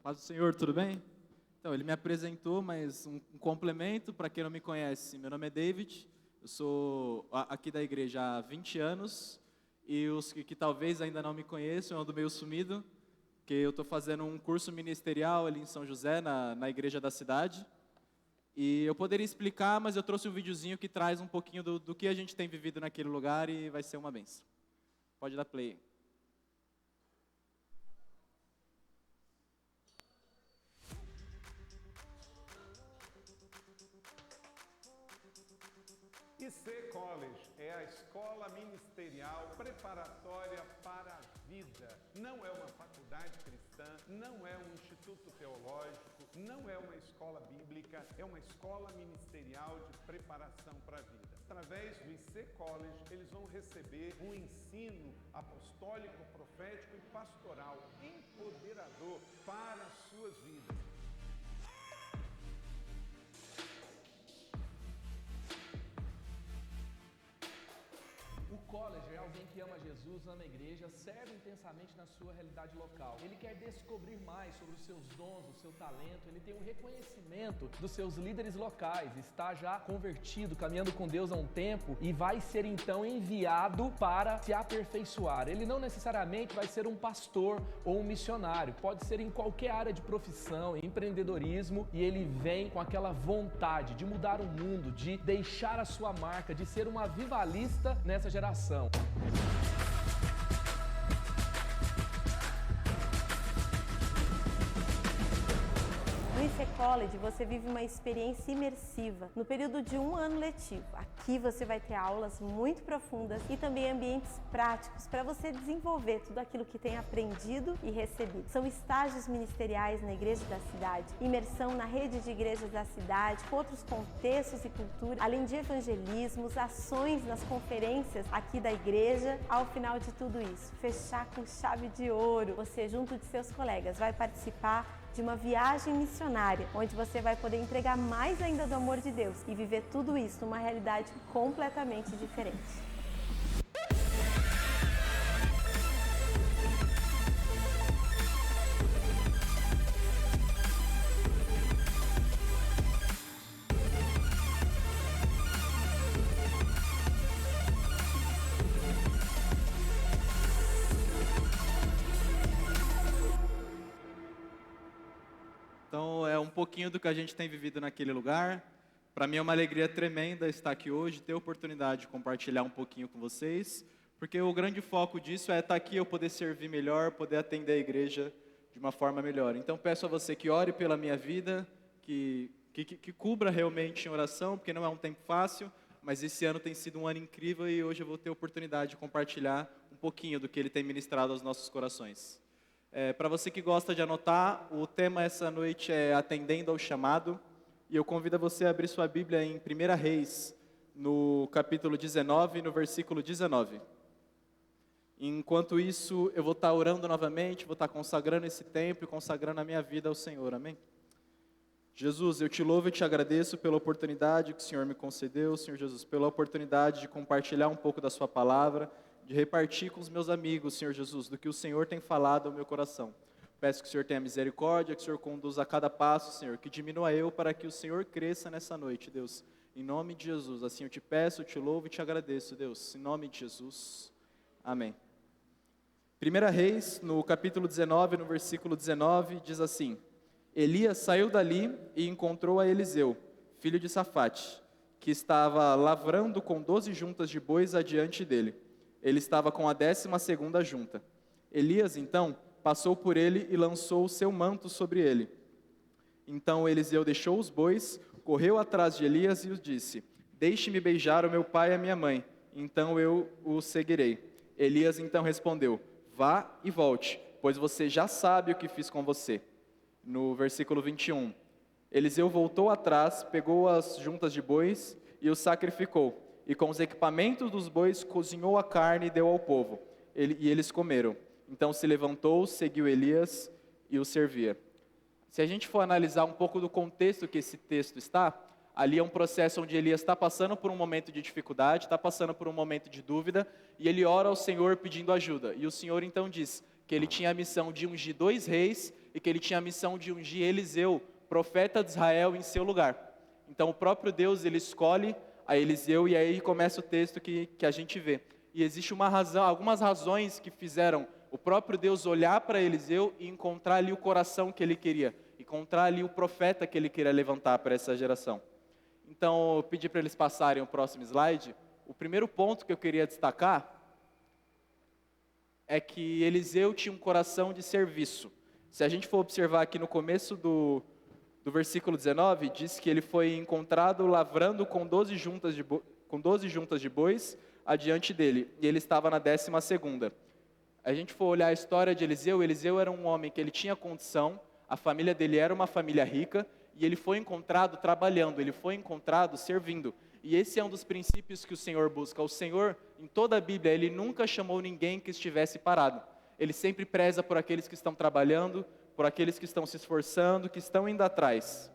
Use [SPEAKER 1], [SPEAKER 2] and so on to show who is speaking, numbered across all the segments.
[SPEAKER 1] Paz do Senhor, tudo bem? Então, ele me apresentou, mas um complemento para quem não me conhece. Meu nome é David, eu sou aqui da igreja há 20 anos e os que talvez ainda não me conheçam, eu ando meio sumido, porque eu estou fazendo um curso ministerial ali em São José, na igreja da cidade. E eu poderia explicar, mas eu trouxe um videozinho que traz um pouquinho do que a gente tem vivido naquele lugar e vai ser uma benção. Pode dar play.
[SPEAKER 2] IC College é a escola ministerial preparatória para a vida. Não é uma faculdade cristã, não é um instituto teológico, não é uma escola bíblica, é uma escola ministerial de preparação para a vida. Através do IC College, eles vão receber um ensino apostólico, profético e pastoral empoderador para as suas vidas.
[SPEAKER 3] O college é alguém que ama Jesus, ama a igreja, serve intensamente na sua realidade local. Ele quer descobrir mais sobre os seus dons, o seu talento, ele tem um reconhecimento dos seus líderes locais, está já convertido, caminhando com Deus há um tempo e vai ser então enviado para se aperfeiçoar. Ele não necessariamente vai ser um pastor ou um missionário, pode ser em qualquer área de profissão, empreendedorismo, e ele vem com aquela vontade de mudar o mundo, de deixar a sua marca, de ser um avivalista nessa geração.
[SPEAKER 4] No IC College, você vive uma experiência imersiva no período de 1 ano letivo. Aqui você vai ter aulas muito profundas e também ambientes práticos para você desenvolver tudo aquilo que tem aprendido e recebido. São estágios ministeriais na igreja da cidade, imersão na rede de igrejas da cidade, com outros contextos e cultura, além de evangelismos, ações nas conferências aqui da igreja. Ao final de tudo isso, fechar com chave de ouro, você junto de seus colegas vai participar de uma viagem missionária, onde você vai poder entregar mais ainda do amor de Deus e viver tudo isso numa realidade completamente diferente.
[SPEAKER 1] Então, é um pouquinho do que a gente tem vivido naquele lugar. Para mim é uma alegria tremenda estar aqui hoje, ter a oportunidade de compartilhar um pouquinho com vocês, porque o grande foco disso é estar aqui, eu poder servir melhor, poder atender a igreja de uma forma melhor. Então, peço a você que ore pela minha vida, que cubra realmente em oração, porque não é um tempo fácil, mas esse ano tem sido um ano incrível e hoje eu vou ter a oportunidade de compartilhar um pouquinho do que Ele tem ministrado aos nossos corações. Para você que gosta de anotar, o tema essa noite é Atendendo ao Chamado, e eu convido você a abrir sua Bíblia em 1 Reis, no capítulo 19, no versículo 19. Enquanto isso, eu vou estar orando novamente, vou estar consagrando esse tempo e consagrando a minha vida ao Senhor, amém? Jesus, eu te louvo e te agradeço pela oportunidade que o Senhor me concedeu, Senhor Jesus, pela oportunidade de compartilhar um pouco da sua palavra, de repartir com os meus amigos, Senhor Jesus, do que o Senhor tem falado ao meu coração. Peço que o Senhor tenha misericórdia, que o Senhor conduza a cada passo, Senhor, que diminua eu para que o Senhor cresça nessa noite, Deus. Em nome de Jesus, assim eu te peço, eu te louvo e te agradeço, Deus. Em nome de Jesus, amém. 1 Reis, no capítulo 19, no versículo 19, diz assim: Elias saiu dali e encontrou a Eliseu, filho de Safate, que estava lavrando com 12 juntas de bois adiante dele. Ele estava com a 12ª junta. Elias, então, passou por ele e lançou o seu manto sobre ele. Então Eliseu deixou os bois, correu atrás de Elias e os disse: Deixe-me beijar o meu pai e a minha mãe, então eu o seguirei. Elias então respondeu: Vá e volte, pois você já sabe o que fiz com você. No versículo 21, Eliseu voltou atrás, pegou as juntas de bois e os sacrificou. E com os equipamentos dos bois cozinhou a carne e deu ao povo. E eles comeram. Então se levantou, seguiu Elias e o servia. Se a gente for analisar um pouco do contexto que esse texto está, ali é um processo onde Elias está passando por um momento de dificuldade, está passando por um momento de dúvida, e ele ora ao Senhor pedindo ajuda. E o Senhor então diz que ele tinha a missão de ungir 2 reis e que ele tinha a missão de ungir Eliseu, profeta de Israel, em seu lugar. Então o próprio Deus, ele escolhe a Eliseu, e aí começa o texto que a gente vê. E existe uma razão, algumas razões que fizeram o próprio Deus olhar para Eliseu e encontrar ali o coração que ele queria, encontrar ali o profeta que ele queria levantar para essa geração. Então eu pedi para eles passarem o próximo slide. O primeiro ponto que eu queria destacar é que Eliseu tinha um coração de serviço. Se a gente for observar aqui no começo do versículo 19, diz que ele foi encontrado lavrando com 12 juntas de bois adiante dele, e ele estava na 12ª. A gente for olhar a história de Eliseu, Eliseu era um homem que ele tinha condição, a família dele era uma família rica, e ele foi encontrado trabalhando, ele foi encontrado servindo. E esse é um dos princípios que o Senhor busca. O Senhor, em toda a Bíblia, ele nunca chamou ninguém que estivesse parado. Ele sempre preza por aqueles que estão trabalhando, por aqueles que estão se esforçando, que estão indo atrás.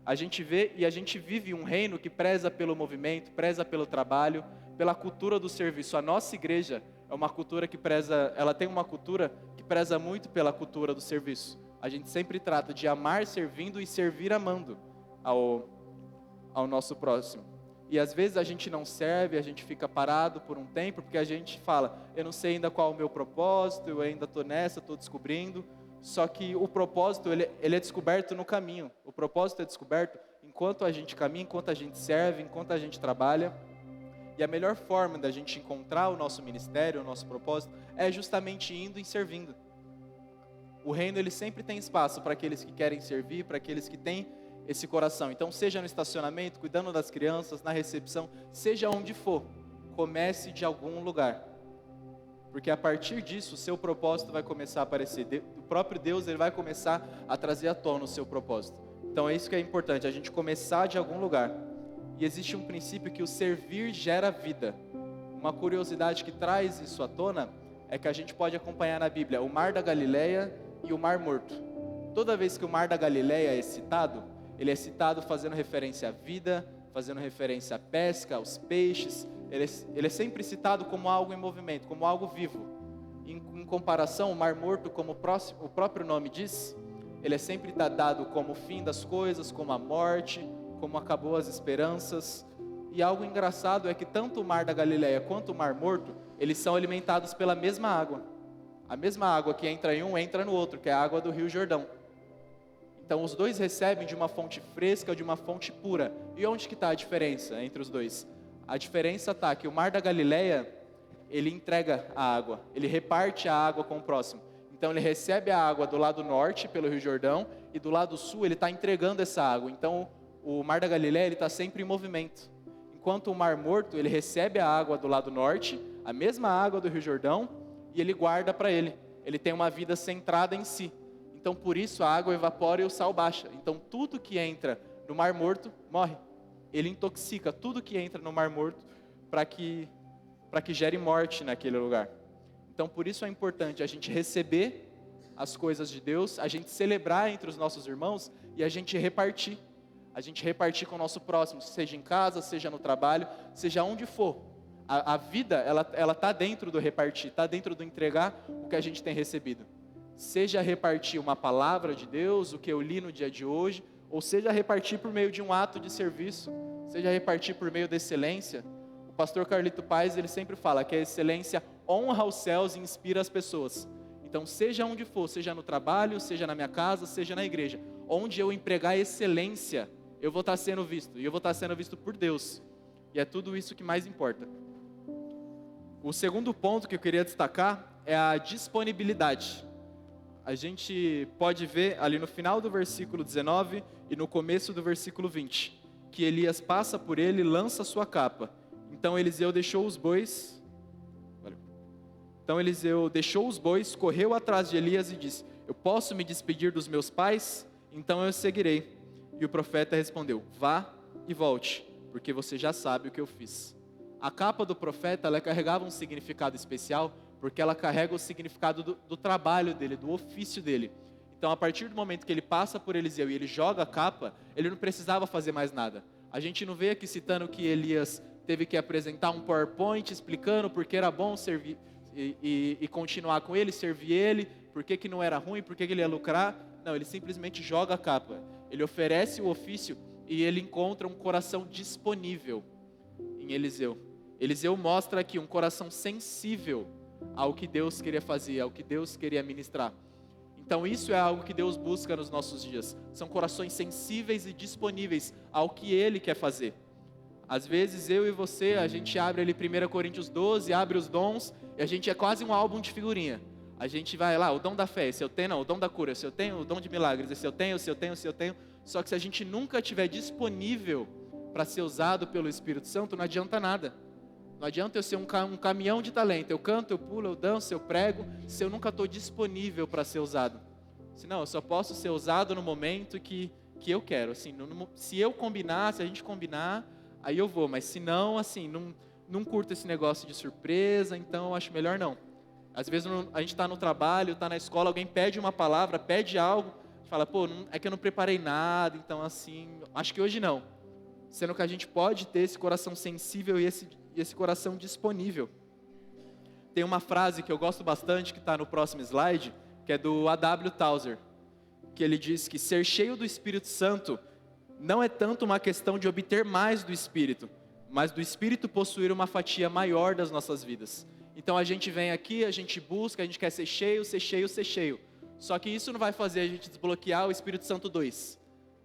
[SPEAKER 1] A gente vê e a gente vive um reino que preza pelo movimento, preza pelo trabalho, pela cultura do serviço. A nossa igreja é uma cultura que preza, ela tem uma cultura que preza muito pela cultura do serviço. A gente sempre trata de amar servindo e servir amando ao nosso próximo. E às vezes a gente não serve, a gente fica parado por um tempo, porque a gente fala, eu não sei ainda qual é o meu propósito, eu ainda estou nessa, estou descobrindo. Só que o propósito, ele é descoberto no caminho. O propósito é descoberto enquanto a gente caminha, enquanto a gente serve, enquanto a gente trabalha. E a melhor forma da gente encontrar o nosso ministério, o nosso propósito, é justamente indo e servindo. O reino, ele sempre tem espaço para aqueles que querem servir, para aqueles que têm esse coração. Então, seja no estacionamento, cuidando das crianças, na recepção, seja onde for, comece de algum lugar. Porque a partir disso, o seu propósito vai começar a aparecer. O próprio Deus, ele vai começar a trazer à tona o seu propósito. Então é isso que é importante, a gente começar de algum lugar. E existe um princípio que o servir gera vida. Uma curiosidade que traz isso à tona é que a gente pode acompanhar na Bíblia o Mar da Galileia e o Mar Morto. Toda vez que o Mar da Galileia é citado, ele é citado fazendo referência à vida, fazendo referência à pesca, aos peixes. Ele é sempre citado como algo em movimento, como algo vivo. Em comparação, o Mar Morto, como o próprio nome diz, ele é sempre dado como o fim das coisas, como a morte, como acabou as esperanças. E algo engraçado é que tanto o Mar da Galileia quanto o Mar Morto, eles são alimentados pela mesma água. A mesma água que entra em um, entra no outro, que é a água do Rio Jordão. Então os dois recebem de uma fonte fresca, de uma fonte pura. E onde que está a diferença entre os dois? A diferença está que o Mar da Galileia, ele entrega a água, ele reparte a água com o próximo. Então ele recebe a água do lado norte, pelo Rio Jordão, e do lado sul ele está entregando essa água. Então o Mar da Galileia está sempre em movimento. Enquanto o Mar Morto, ele recebe a água do lado norte, a mesma água do Rio Jordão, e ele guarda para ele. Ele tem uma vida centrada em si. Então por isso a água evapora e o sal baixa. Então tudo que entra no Mar Morto morre. Ele intoxica tudo que entra no Mar Morto para que gere morte naquele lugar. Então, por isso é importante a gente receber as coisas de Deus, a gente celebrar entre os nossos irmãos e a gente repartir. A gente repartir com o nosso próximo, seja em casa, seja no trabalho, seja onde for. A vida, ela está dentro do repartir, está dentro do entregar o que a gente tem recebido. Seja repartir uma palavra de Deus, o que eu li no dia de hoje, ou seja repartir por meio de um ato de serviço, seja repartir por meio da excelência. O pastor Carlito Paes, ele sempre fala que a excelência honra os céus e inspira as pessoas. Então, seja onde for, seja no trabalho, seja na minha casa, seja na igreja, onde eu empregar excelência, eu vou estar sendo visto, e eu vou estar sendo visto por Deus. E é tudo isso que mais importa. O segundo ponto que eu queria destacar é a disponibilidade. A gente pode ver ali no final do versículo 19 e no começo do versículo 20, que Elias passa por ele e lança sua capa. Então Eliseu deixou os bois, correu atrás de Elias e disse: eu posso me despedir dos meus pais? Então eu seguirei. E o profeta respondeu: vá e volte, porque você já sabe o que eu fiz. A capa do profeta, ela carregava um significado especial, porque ela carrega o significado do trabalho dele, do ofício dele. Então, a partir do momento que ele passa por Eliseu e ele joga a capa, ele não precisava fazer mais nada. A gente não vê aqui citando que Elias teve que apresentar um PowerPoint explicando porque era bom servir, e continuar com ele, servir ele, por que não era ruim, por que ele ia lucrar. Não, ele simplesmente joga a capa. Ele oferece o ofício e ele encontra um coração disponível em Eliseu. Eliseu mostra aqui um coração sensível ao que Deus queria fazer, ao que Deus queria ministrar. Então isso é algo que Deus busca nos nossos dias. São corações sensíveis e disponíveis ao que Ele quer fazer. Às vezes eu e você, a gente abre ali 1 Coríntios 12, abre os dons, e a gente é quase um álbum de figurinha. A gente vai lá, o dom da fé, esse eu tenho, não, o dom da cura, esse eu tenho, o dom de milagres, esse eu tenho, esse eu tenho, esse eu tenho. Só que se a gente nunca estiver disponível para ser usado pelo Espírito Santo, não adianta nada. Não adianta eu ser um caminhão de talento. Eu canto, eu pulo, eu danço, eu prego, se eu nunca estou disponível para ser usado. Senão, eu só posso ser usado no momento que eu quero. Assim, se eu combinar, se a gente combinar, aí eu vou. Mas se não, assim, não curto esse negócio de surpresa, então eu acho melhor não. Às vezes a gente está no trabalho, está na escola, alguém pede uma palavra, pede algo, fala, pô, é que eu não preparei nada, então assim, acho que hoje não. Sendo que a gente pode ter esse coração sensível e esse coração disponível. Tem uma frase que eu gosto bastante, que está no próximo slide, que é do A.W. Tozer, que ele diz que ser cheio do Espírito Santo não é tanto uma questão de obter mais do Espírito, mas do Espírito possuir uma fatia maior das nossas vidas. Então a gente vem aqui, a gente busca, a gente quer ser cheio, ser cheio, ser cheio. Só que isso não vai fazer a gente desbloquear o Espírito Santo 2.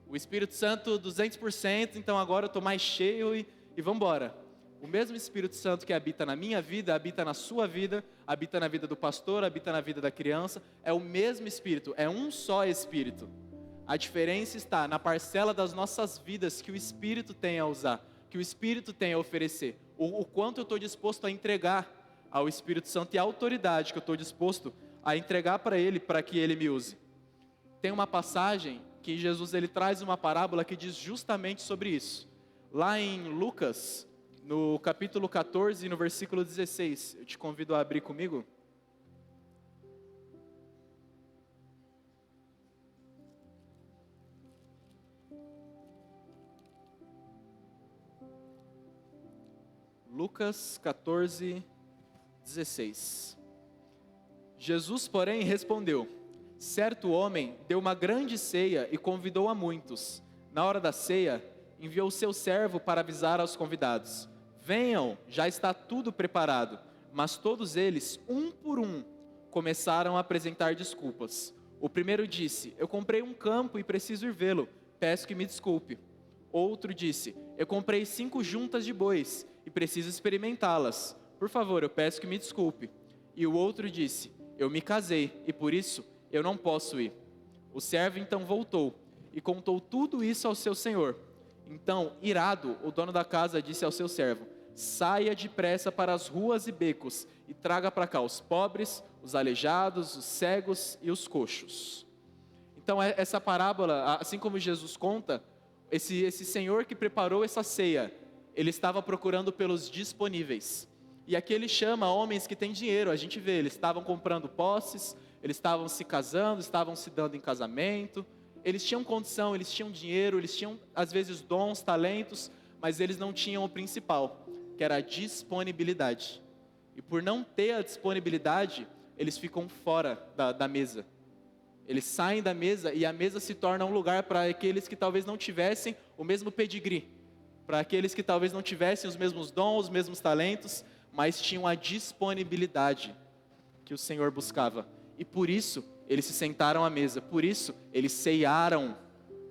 [SPEAKER 1] O Espírito Santo 200%, então agora eu estou mais cheio e vamos embora. O mesmo Espírito Santo que habita na minha vida, habita na sua vida, habita na vida do pastor, habita na vida da criança. É o mesmo Espírito, é um só Espírito. A diferença está na parcela das nossas vidas que o Espírito tem a usar, que o Espírito tem a oferecer. O quanto eu estou disposto a entregar ao Espírito Santo e a autoridade que eu estou disposto a entregar para Ele, para que Ele me use. Tem uma passagem que Jesus ele traz uma parábola que diz justamente sobre isso. Lá em Lucas, no capítulo 14, no versículo 16, eu te convido a abrir comigo. Lucas 14, 16. Jesus, porém, respondeu: certo homem deu uma grande ceia e convidou a muitos. Na hora da ceia, enviou seu servo para avisar aos convidados: venham, já está tudo preparado. Mas todos eles, um por um, começaram a apresentar desculpas. O primeiro disse: eu comprei um campo e preciso ir vê-lo, peço que me desculpe. Outro disse: eu comprei 5 juntas de bois e preciso experimentá-las, por favor, eu peço que me desculpe. E o outro disse: eu me casei e por isso eu não posso ir. O servo então voltou e contou tudo isso ao seu senhor. Então, irado, o dono da casa disse ao seu servo: saia depressa para as ruas e becos e traga para cá os pobres, os aleijados, os cegos e os coxos. Então, essa parábola, assim como Jesus conta, esse senhor que preparou essa ceia, ele estava procurando pelos disponíveis. E aqui ele chama homens que têm dinheiro. A gente vê, eles estavam comprando posses, eles estavam se casando, estavam se dando em casamento. Eles tinham condição, eles tinham dinheiro, eles tinham às vezes dons, talentos, mas eles não tinham o principal, que era a disponibilidade. E por não ter a disponibilidade, eles ficam fora da mesa. Eles saem da mesa e a mesa se torna um lugar para aqueles que talvez não tivessem o mesmo pedigree, para aqueles que talvez não tivessem os mesmos dons, os mesmos talentos, mas tinham a disponibilidade que o Senhor buscava. E por isso, eles se sentaram à mesa. Por isso, eles ceiaram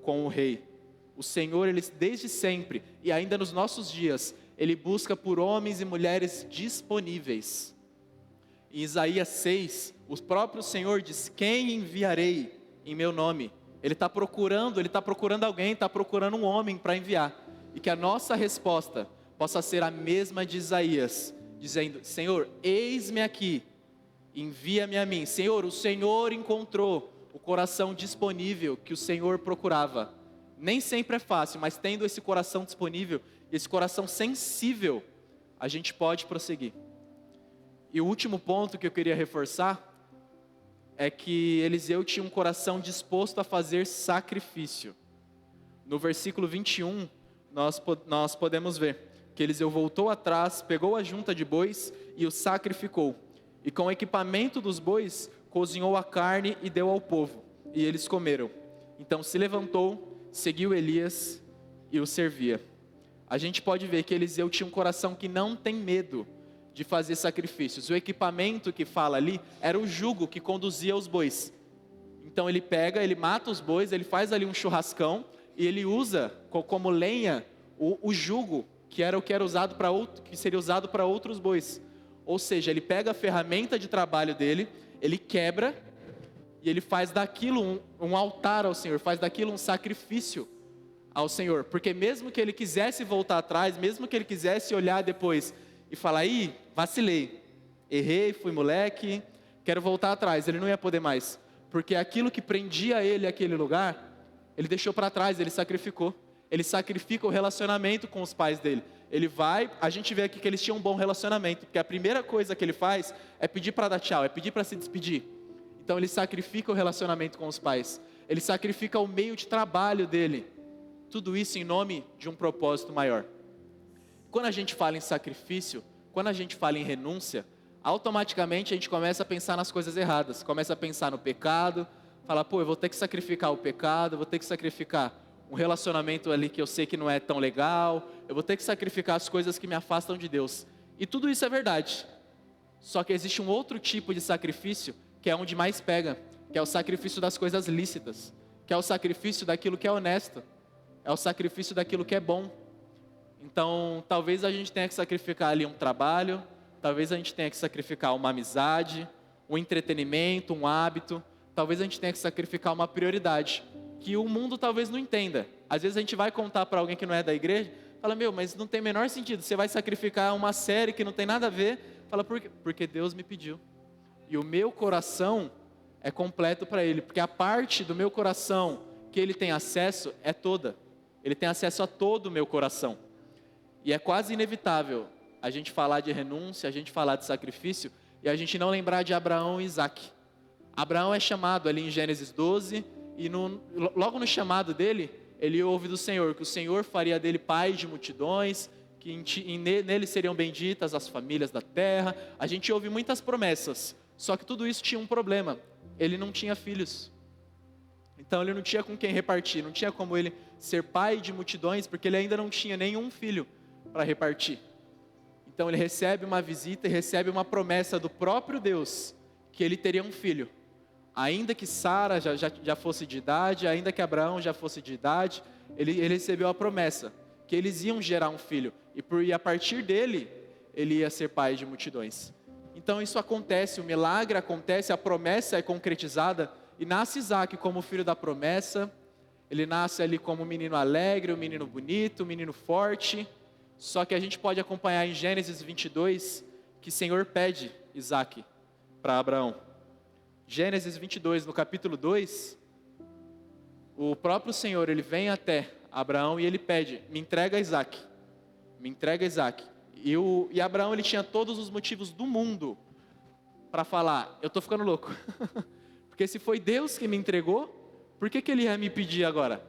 [SPEAKER 1] com o rei. O Senhor, ele, desde sempre, e ainda nos nossos dias, Ele busca por homens e mulheres disponíveis. Em Isaías 6, o próprio Senhor diz: quem enviarei em meu nome? Ele está procurando alguém, está procurando um homem para enviar. E que a nossa resposta possa ser a mesma de Isaías, dizendo: Senhor, eis-me aqui, envia-me a mim. Senhor, o Senhor encontrou o coração disponível que o Senhor procurava. Nem sempre é fácil, mas tendo esse coração disponível, esse coração sensível, a gente pode prosseguir. E o último ponto que eu queria reforçar é que Eliseu tinha um coração disposto a fazer sacrifício. No versículo 21, nós podemos ver que Eliseu voltou atrás, pegou a junta de bois e o sacrificou. E com o equipamento dos bois, cozinhou a carne e deu ao povo, e eles comeram. Então se levantou, seguiu Elias e o servia. A gente pode ver que Eliseu tinha um coração que não tem medo de fazer sacrifícios. O equipamento que fala ali era o jugo que conduzia os bois. Então ele pega, ele mata os bois, ele faz ali um churrascão e ele usa como lenha o jugo que era usado para que seria usado para outros bois. Ou seja, ele pega a ferramenta de trabalho dele, ele quebra e ele faz daquilo um altar ao Senhor, faz daquilo um sacrifício ao Senhor. Porque mesmo que ele quisesse voltar atrás, mesmo que ele quisesse olhar depois e falar, ih, vacilei, errei, fui moleque, quero voltar atrás, ele não ia poder mais. Porque aquilo que prendia ele àquele lugar, ele deixou para trás, ele sacrificou. Ele sacrifica o relacionamento com os pais dele. Ele vai, a gente vê aqui que eles tinham um bom relacionamento, porque a primeira coisa que ele faz é pedir para dar tchau, é pedir para se despedir. Então ele sacrifica o relacionamento com os pais. Ele sacrifica o meio de trabalho dele. Tudo isso em nome de um propósito maior. Quando a gente fala em sacrifício, quando a gente fala em renúncia, automaticamente a gente começa a pensar nas coisas erradas. Começa a pensar no pecado, fala, pô, eu vou ter que sacrificar o pecado, eu vou ter que sacrificar um relacionamento ali que eu sei que não é tão legal, eu vou ter que sacrificar as coisas que me afastam de Deus. E tudo isso é verdade. Só que existe um outro tipo de sacrifício que é onde mais pega, que é o sacrifício das coisas lícitas, que é o sacrifício daquilo que é honesto, é o sacrifício daquilo que é bom. Então, talvez a gente tenha que sacrificar ali um trabalho, talvez a gente tenha que sacrificar uma amizade, um entretenimento, um hábito, talvez a gente tenha que sacrificar uma prioridade, que o mundo talvez não entenda. Às vezes a gente vai contar para alguém que não é da igreja, fala, meu, mas não tem o menor sentido, você vai sacrificar uma série que não tem nada a ver, fala, por quê? Porque Deus me pediu, e o meu coração é completo para Ele, porque a parte do meu coração que Ele tem acesso é toda, Ele tem acesso a todo o meu coração, e é quase inevitável a gente falar de renúncia, a gente falar de sacrifício, e a gente não lembrar de Abraão e Isaac. Abraão é chamado ali em Gênesis 12, e logo no chamado dele, ele ouve do Senhor, que o Senhor faria dele pai de multidões, que nele seriam benditas as famílias da terra. A gente ouve muitas promessas, só que tudo isso tinha um problema, ele não tinha filhos. Então ele não tinha com quem repartir, não tinha como ele ser pai de multidões, porque ele ainda não tinha nenhum filho para repartir. Então ele recebe uma visita e recebe uma promessa do próprio Deus, que ele teria um filho. Ainda que Sara já fosse de idade, ainda que Abraão já fosse de idade, ele recebeu a promessa, que eles iam gerar um filho, e a partir dele, ele ia ser pai de multidões. Então isso acontece, o milagre acontece, a promessa é concretizada, e nasce Isaac como filho da promessa, ele nasce ali como um menino alegre, um menino bonito, um menino forte, só que a gente pode acompanhar em Gênesis 22, que o Senhor pede Isaac para Abraão. Gênesis 22, no capítulo 2, o próprio Senhor, ele vem até Abraão e ele pede, me entrega Isaac, me entrega Isaac. E Abraão, ele tinha todos os motivos do mundo para falar, eu estou ficando louco, porque se foi Deus que me entregou, por que ele ia me pedir agora?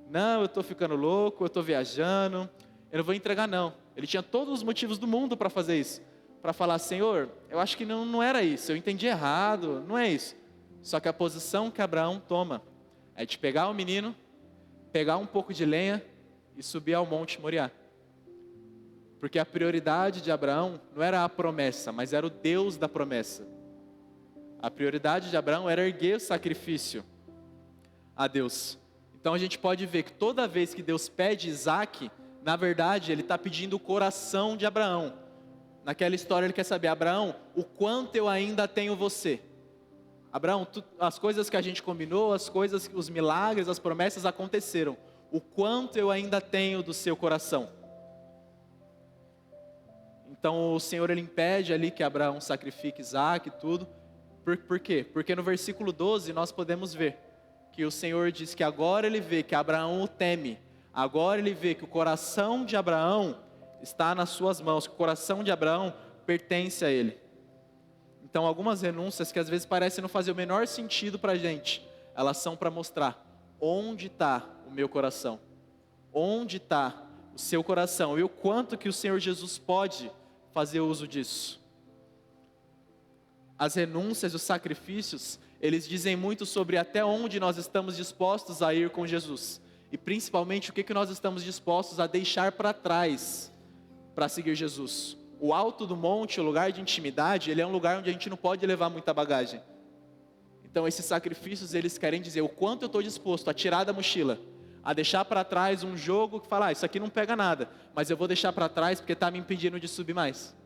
[SPEAKER 1] Não, eu estou ficando louco, eu estou viajando, eu não vou entregar não. Ele tinha todos os motivos do mundo para fazer isso, para falar, Senhor, eu acho que não era isso, eu entendi errado, não é isso. Só que a posição que Abraão toma é de pegar o menino, pegar um pouco de lenha e subir ao Monte Moriá. Porque a prioridade de Abraão não era a promessa, mas era o Deus da promessa. A prioridade de Abraão era erguer o sacrifício a Deus. Então a gente pode ver que toda vez que Deus pede Isaac, na verdade ele está pedindo o coração de Abraão. Naquela história ele quer saber, Abraão, o quanto eu ainda tenho você? Abraão, as coisas que a gente combinou, os milagres, as promessas aconteceram. O quanto eu ainda tenho do seu coração? Então o Senhor, ele impede ali que Abraão sacrifique Isaac e tudo. Por quê? Porque no versículo 12 nós podemos ver que o Senhor diz que agora ele vê que Abraão o teme. Agora ele vê que o coração de Abraão está nas suas mãos, que o coração de Abraão pertence a ele. Então algumas renúncias que às vezes parecem não fazer o menor sentido para a gente, elas são para mostrar onde está o meu coração, onde está o seu coração e o quanto que o Senhor Jesus pode fazer uso disso. as renúncias, os sacrifícios, eles dizem muito sobre até onde nós estamos dispostos a ir com Jesus. E principalmente o que nós estamos dispostos a deixar para trás para seguir Jesus. O alto do monte, o lugar de intimidade, ele é um lugar onde a gente não pode levar muita bagagem. Então esses sacrifícios, eles querem dizer o quanto eu estou disposto a tirar da mochila, a deixar para trás um jogo que fala, isso aqui não pega nada, mas eu vou deixar para trás porque está me impedindo de subir mais,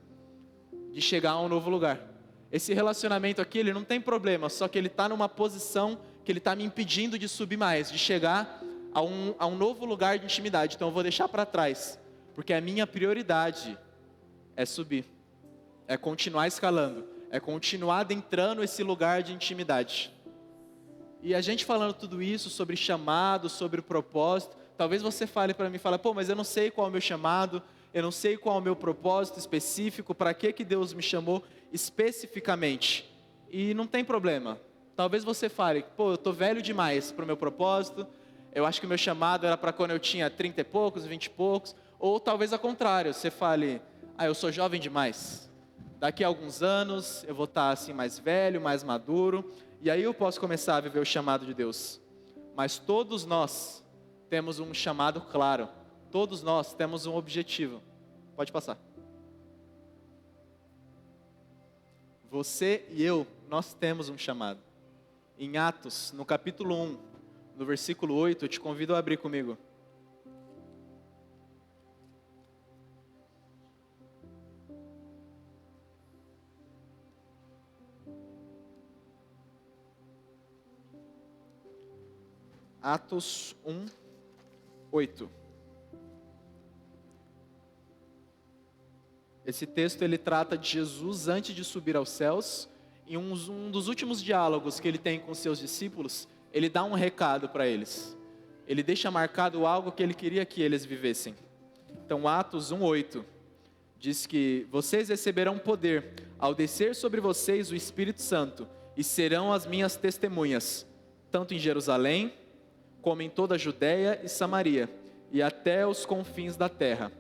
[SPEAKER 1] de chegar a um novo lugar. Esse relacionamento aqui, ele não tem problema, só que ele está numa posição que ele está me impedindo de subir mais, de chegar a um novo lugar de intimidade. Então eu vou deixar para trás, porque a minha prioridade é subir, é continuar escalando, é continuar adentrando esse lugar de intimidade. E a gente falando tudo isso sobre chamado, sobre o propósito, talvez você fale para mim, pô, mas eu não sei qual é o meu chamado, eu não sei qual é o meu propósito específico, para que Deus me chamou especificamente. E não tem problema. Talvez você fale, pô, eu estou velho demais para o meu propósito, eu acho que o meu chamado era para quando eu tinha 30 e poucos, 20 e poucos, ou talvez ao contrário, você fale, eu sou jovem demais, daqui a alguns anos eu vou estar assim mais velho, mais maduro, e aí eu posso começar a viver o chamado de Deus. Mas todos nós temos um chamado claro, todos nós temos um objetivo. Pode passar. Você e eu, nós temos um chamado. Em Atos, no capítulo 1, no versículo 8, eu te convido a abrir comigo. Atos 1, 8. Esse texto ele trata de Jesus antes de subir aos céus. Em um dos últimos diálogos que ele tem com seus discípulos, ele dá um recado para eles. Ele deixa marcado algo que ele queria que eles vivessem. Então, Atos 1, 8 diz que vocês receberão poder ao descer sobre vocês o Espírito Santo e serão as minhas testemunhas, tanto em Jerusalém, como em toda a Judéia e Samaria, e até os confins da terra.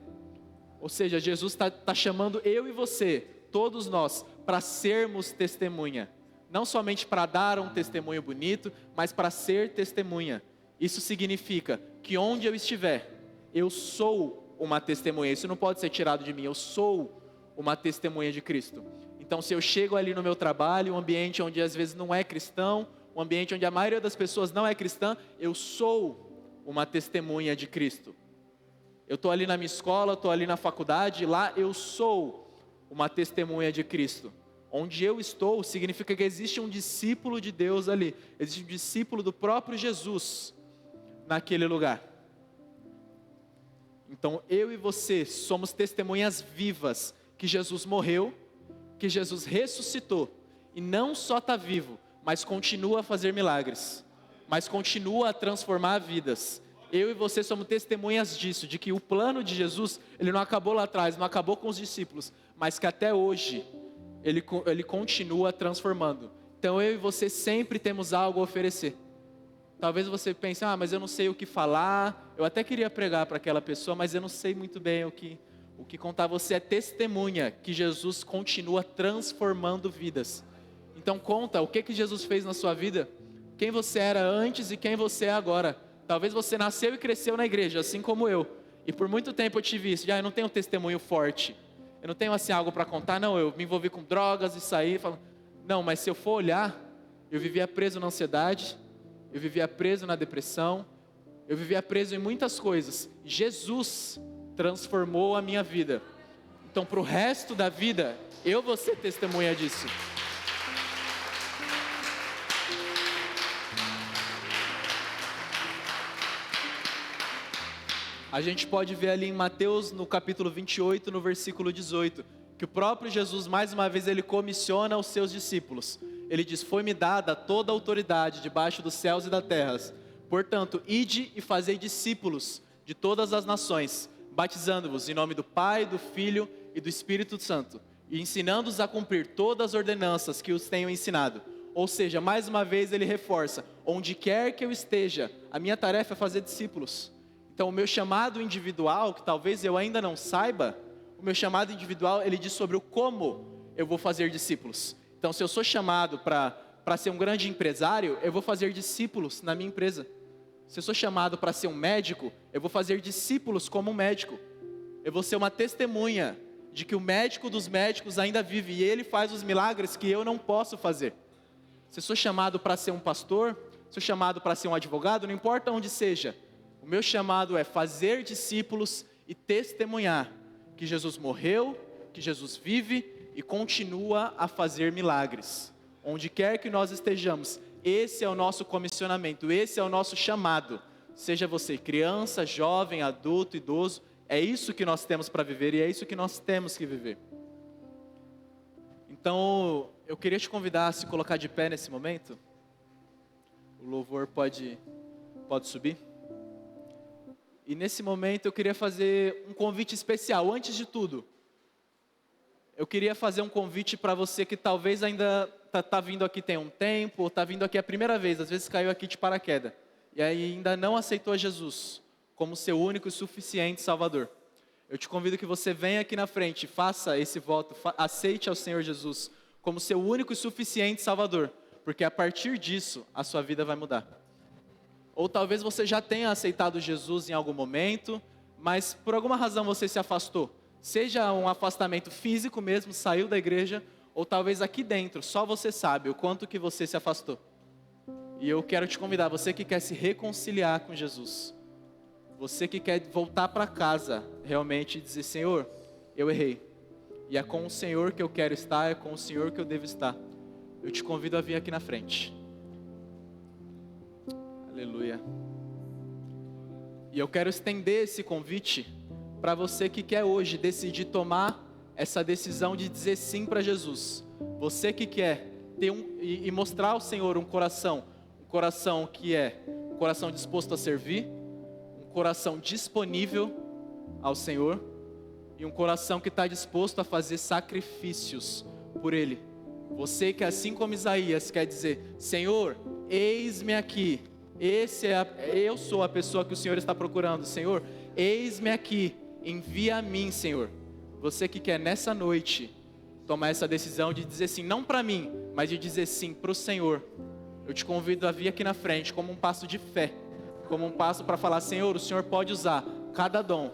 [SPEAKER 1] Ou seja, Jesus está chamando eu e você, todos nós, para sermos testemunha. Não somente para dar um testemunho bonito, mas para ser testemunha. Isso significa que onde eu estiver, eu sou uma testemunha. Isso não pode ser tirado de mim, eu sou uma testemunha de Cristo. Então, se eu chego ali no meu trabalho, um ambiente onde às vezes não é cristão, um ambiente onde a maioria das pessoas não é cristã, eu sou uma testemunha de Cristo. Eu estou ali na minha escola, estou ali na faculdade, lá eu sou uma testemunha de Cristo. Onde eu estou, significa que existe um discípulo de Deus ali, existe um discípulo do próprio Jesus naquele lugar. Então eu e você somos testemunhas vivas que Jesus morreu, que Jesus ressuscitou, e não só está vivo, mas continua a fazer milagres, mas continua a transformar vidas. Eu e você somos testemunhas disso, de que o plano de Jesus, ele não acabou lá atrás, não acabou com os discípulos, mas que até hoje, ele continua transformando. Então eu e você sempre temos algo a oferecer. Talvez você pense, mas eu não sei o que falar, eu até queria pregar para aquela pessoa, mas eu não sei muito bem o que contar. Você é testemunha que Jesus continua transformando vidas. Então conta o que Jesus fez na sua vida, quem você era antes e quem você é agora. Talvez você nasceu e cresceu na igreja, assim como eu. E por muito tempo eu tive isso, eu não tenho um testemunho forte. Eu não tenho assim algo para contar, não, eu me envolvi com drogas e saí. Não, mas se eu for olhar, eu vivia preso na ansiedade, eu vivia preso na depressão, eu vivia preso em muitas coisas. Jesus transformou a minha vida. Então para o resto da vida, eu vou ser testemunha disso. A gente pode ver ali em Mateus, no capítulo 28, no versículo 18, que o próprio Jesus, mais uma vez, ele comissiona os seus discípulos. Ele diz, foi-me dada toda a autoridade debaixo dos céus e da terra. Portanto, ide e fazei discípulos de todas as nações, batizando-vos em nome do Pai, do Filho e do Espírito Santo, e ensinando-os a cumprir todas as ordenanças que os tenho ensinado. Ou seja, mais uma vez ele reforça, onde quer que eu esteja, a minha tarefa é fazer discípulos. Então o meu chamado individual, que talvez eu ainda não saiba, o meu chamado individual, ele diz sobre o como eu vou fazer discípulos. Então, se eu sou chamado para ser um grande empresário, eu vou fazer discípulos na minha empresa. Se eu sou chamado para ser um médico, eu vou fazer discípulos como um médico. Eu vou ser uma testemunha de que o médico dos médicos ainda vive e ele faz os milagres que eu não posso fazer. Se eu sou chamado para ser um pastor, sou chamado para ser um advogado, não importa onde seja. O meu chamado é fazer discípulos e testemunhar que Jesus morreu, que Jesus vive e continua a fazer milagres. Onde quer que nós estejamos, esse é o nosso comissionamento, esse é o nosso chamado. Seja você criança, jovem, adulto, idoso, é isso que nós temos para viver e é isso que nós temos que viver. Então, eu queria te convidar a se colocar de pé nesse momento. O louvor pode subir. E nesse momento eu queria fazer um convite especial. Antes de tudo, eu queria fazer um convite para você que talvez ainda está vindo aqui tem um tempo, ou está vindo aqui a primeira vez, às vezes caiu aqui de paraquedas, e aí ainda não aceitou Jesus como seu único e suficiente Salvador. Eu te convido que você venha aqui na frente, faça esse voto, aceite ao Senhor Jesus como seu único e suficiente Salvador, porque a partir disso a sua vida vai mudar. Ou talvez você já tenha aceitado Jesus em algum momento, mas por alguma razão você se afastou. Seja um afastamento físico mesmo, saiu da igreja, ou talvez aqui dentro, só você sabe o quanto que você se afastou. E eu quero te convidar, você que quer se reconciliar com Jesus, você que quer voltar para casa realmente e dizer, Senhor, eu errei. E é com o Senhor que eu quero estar, é com o Senhor que eu devo estar. Eu te convido a vir aqui na frente. Aleluia. E eu quero estender esse convite para você que quer hoje decidir tomar essa decisão de dizer sim para Jesus. Você que quer ter e mostrar ao Senhor um coração que é um coração disposto a servir, um coração disponível ao Senhor e um coração que está disposto a fazer sacrifícios por Ele. Você que assim como Isaías quer dizer, Senhor, eis-me aqui. Eu sou a pessoa que o Senhor está procurando. Senhor, eis-me aqui, envia a mim, Senhor. Você que quer nessa noite tomar essa decisão de dizer sim, não para mim, mas de dizer sim para o Senhor, eu te convido a vir aqui na frente como um passo de fé, como um passo para falar, Senhor, o Senhor pode usar cada dom,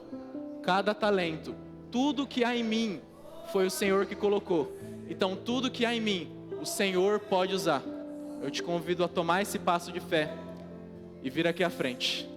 [SPEAKER 1] cada talento, tudo que há em mim foi o Senhor que colocou. Então tudo que há em mim, o Senhor pode usar. Eu te convido a tomar esse passo de fé e vir aqui à frente.